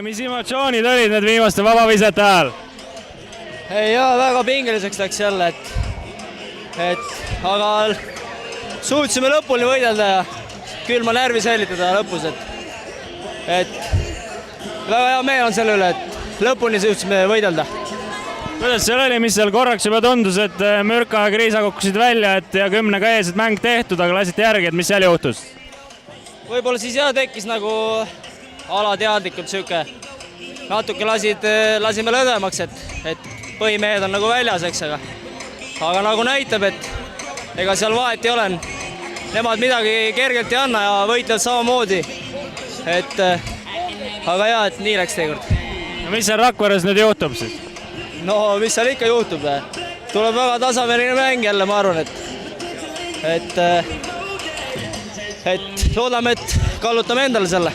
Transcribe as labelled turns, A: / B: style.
A: mis emotsioonid olid need viimaste vabavisete ajal?
B: Jaa, väga pingeliseks läks jälle, aga suutsime lõpuni võidelda ja külma närvi säilitada lõpus, et väga hea meel on selle üle, et lõpuni suutsime võidelda.
A: Kuidas seal oli, mis seal korraks juba tundus, et Mürka ja Kriisa kukkusid välja, et ja 10-ga ees, et mäng tehtud, aga lasite järgi, et mis seal juhtus?
B: Võib-olla siis jah tekkis nagu alateadlikult siuke, natuke lasime lõdvemaks, et põhimehed on nagu väljas, eks, aga nagu näitab, et ega seal vahet ei ole, nemad midagi kergelt ei anna ja võitlevad samamoodi, aga jah, et nii läks teekord.
A: No mis seal Rakveres nüüd juhtub siis?
B: No mis seal ikka juhtub, tuleb väga tasaväärine mäng jälle, ma arvan, et loodame, et kallutame endale selle.